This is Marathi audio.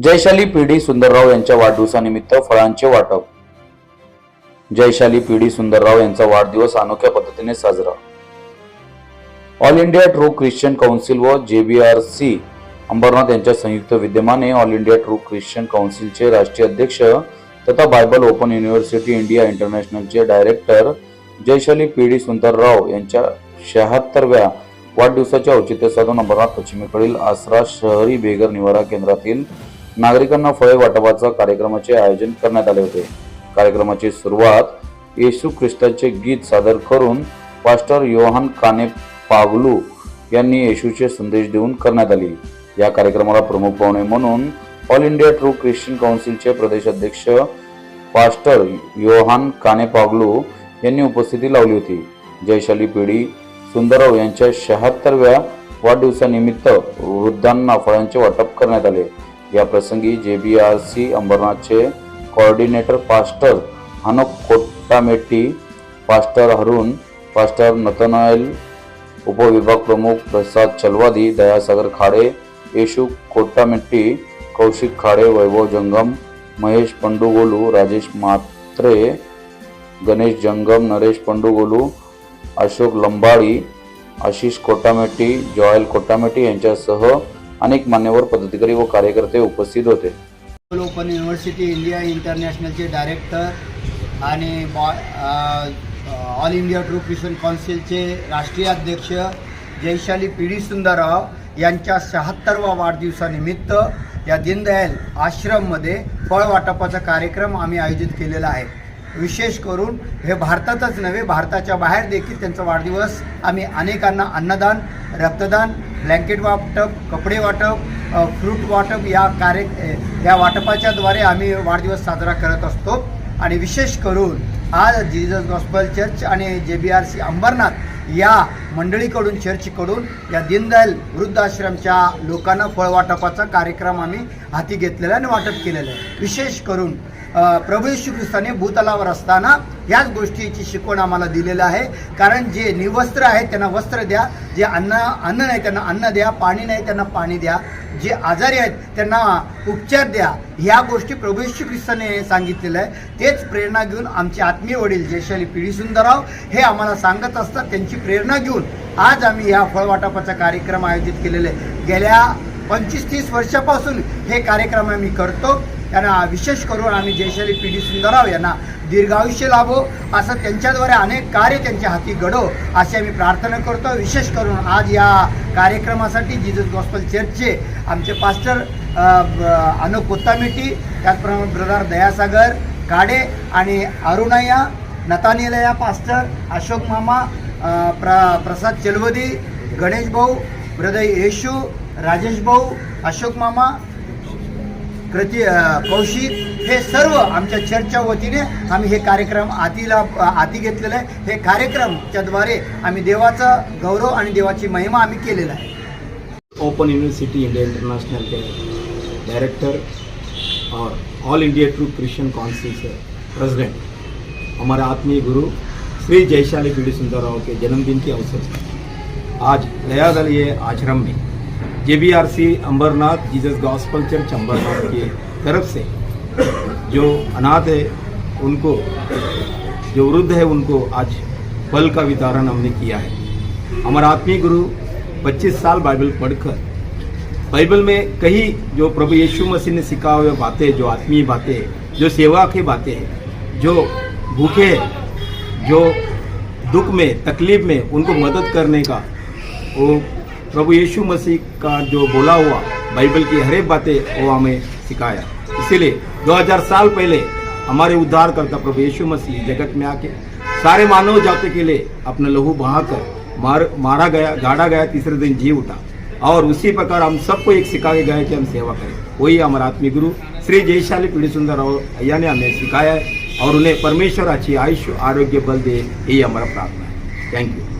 जयशाली पीडी सुंदरराव यांच्या वाढदिवसानिमित्त फळांचे वाटप। जयशाली पीडी सुंदरराव यांचा वाढदिवस अनोख्या पद्धतीने साजरा। All India true Christian council व JBRC अंबरनाथ यांच्या संयुक्त विद्यमाने ऑल इंडिया ट्रू ख्रिश्चन काउन्सिलचे राष्ट्रीय अध्यक्ष तथा बायबल ओपन युनिव्हर्सिटी इंडिया इंटरनॅशनलचे डायरेक्टर जयशाली पीडी सुंदरराव यांच्या 76व्या वाढदिवसाचे औचित्य साधून अंबरनाथ पश्चिमेकडील आसरा शहरी बेघर निवारा केंद्रातील नागरिकांना फळे वाटपाचा कार्यक्रमाचे आयोजन करण्यात आले होते। कार्यक्रमाची सुरुवात येशू ख्रिस्ताचे गीत सादर करून पास्टर योहान काने पागलू यांनी येशूचे संदेश देऊन करण्यात आली। या कार्यक्रमाला प्रमुख पाहुणे म्हणून ऑल इंडिया ट्रू ख्रिश्चन काउन्सिलचे प्रदेश अध्यक्ष पास्टर योहान काने पागलू यांनी उपस्थिती लावली होती। जयशाली पीडी सुंदरराव यांच्या 76व्या वाढदिवसानिमित्त वृद्धांना फळांचे वाटप करण्यात आले। या प्रसंगी JBRC अंबरनाथचे कोऑर्डिनेटर पास्टर हनोक कोट्टामेट्टी, पास्टर हरून, पास्टर नतनाएल, उपविभाग प्रमुख प्रसाद चलवादी, दयासागर खाडे, येशू कोट्टामेट्टी, कौशिक खाडे, वैभव जंगम, महेश पंडुगोलू, राजेश मात्रे, गणेश जंगम, नरेश पंडुगोलू, अशोक लंबाडी, आशिष कोट्टामेट्टी, जॉयल कोट्टामेट्टी यांच्यासह अनेक मान्यवर पदाधिकारी व कार्यकर्ते उपस्थित होते। ओपन युनिव्हर्सिटी इंडिया इंटरनॅशनलचे डायरेक्टर आणि ऑल इंडिया ट्रू ख्रिश्चन काउन्सिलचे राष्ट्रीय अध्यक्ष जयशाली पीडी सुंदरराव यांच्या 76व्या वाढदिवसानिमित्त या दीनदयाल आश्रममध्ये फळ वाटपाचा कार्यक्रम आम्ही आयोजित केलेला आहे। विशेष करून हे भारतातच नव्हे, भारताच्या बाहेर देखील त्यांचा वाढदिवस आम्ही अनेकांना अन्नदान, रक्तदान, ब्लँकेट वाटप, कपडे वाटप, फ्रूट वाटप या वाटपाच्या द्वारे आम्ही वाढदिवस साजरा करत असतो। आणि विशेष करून आज जीजस गॉस्पल चर्च आणि JBRC अंबरनाथ या मंडळीकडून, चर्चकडून या दीनदयाल वृद्धाश्रमच्या लोकांना फळ वाटपाचा कार्यक्रम आम्ही हाती घेतलेला आणि वाटप केलेलं आहे। विशेष करून प्रभू येशू ख्रिस्ताने भूतलावर असताना याच गोष्टीची शिकवण आम्हाला दिलेलं आहे। कारण जे निवस्त्र आहेत त्यांना वस्त्र द्या, जे अन्न नाही त्यांना अन्न द्या, पाणी नाही त्यांना पाणी द्या, जे आजारी आहेत त्यांना उपचार द्या। ह्या गोष्टी प्रभू येशू ख्रिस्ताने सांगितलेलं आहे। तेच प्रेरणा घेऊन आमचे आत्मीय वडील जयशाली पीडी सुंदरराव हे आम्हाला सांगत असतात। त्यांची प्रेरणा घेऊन आज आम्ही ह्या फळ वाटपाचा कार्यक्रम आयोजित केलेला आहे। गेल्या 25-30 वर्षापासून हे कार्यक्रम आम्ही करतो। त्यांना विशेष करून आम्ही जयशाली पीडी सुंदरराव यांना दीर्घायुष्य लाभो असं त्यांच्याद्वारे अनेक कार्य त्यांच्या हाती घडो अशी आम्ही प्रार्थना करतो। विशेष करून आज या कार्यक्रमासाठी जीजस गॉस्पल चर्चचे आमचे पास्टर अनोक कोत्तामेट्टी, त्याचप्रमाणे ब्रदर दयासागर काडे आणि अरुणया, नतानिलया पास्टर, अशोक मामा, प्रसाद चलवदी, गणेश भाऊ, ब्रदर येशू, राजेश भाऊ, अशोक मामा, कौशिक, हे सर्व आमच्या चर्चच्या वतीने आम्ही हे कार्यक्रम हाती घेतलेलं आहे। हे कार्यक्रमच्याद्वारे आम्ही देवाचा गौरव आणि देवाची महिमा आम्ही केलेला है। ओपन यूनिवर्सिटी इंडिया इंटरनेशनल के डायरेक्टर और all India true Christian council से प्रेसिडेंट हमारे आत्मीय गुरु श्री जयशाली पीडी सुंदरराव के जन्मदिन के अवसर पर आज दयादल आश्रम में JBRC Ambarnath Jesus gospel church Ambarnath की तरफ से जो अनाथ है उनको, जो वृद्ध है उनको आज फल का वितरण हमने किया है। हमारा आत्मीय गुरु 25 साल बाइबल पढ़कर बाइबल में कई जो प्रभु यीशु मसीह ने सिखाए हुए बातें, जो आत्मीय बातें, जो सेवा की बातें हैं, जो भूखे हैं, जो दुख में, तकलीफ में उनको मदद करने का, वो प्रभु यीशु मसीह का जो बोला हुआ बाइबल की हर एक बातें वो हमें सिखाया। इसीलिए 2000 साल पहले हमारे उद्धारकर्ता प्रभु यीशु मसीह जगत में आके सारे मानव जाति के लिए अपना लहू बहाकर मारा गया, गाड़ा गया, तीसरे दिन जी उठा, और उसी प्रकार हम सबको एक सिखा के गए कि हम सेवा करें। वही हमारा आत्मीय गुरु श्री जयशाली पीडी सुंदरराव अय्या ने हमें सिखाया है, और उन्हें परमेश्वर अच्छी आयुष्य आरोग्य बल दे, यही हमारा प्रार्थना है। Thank you.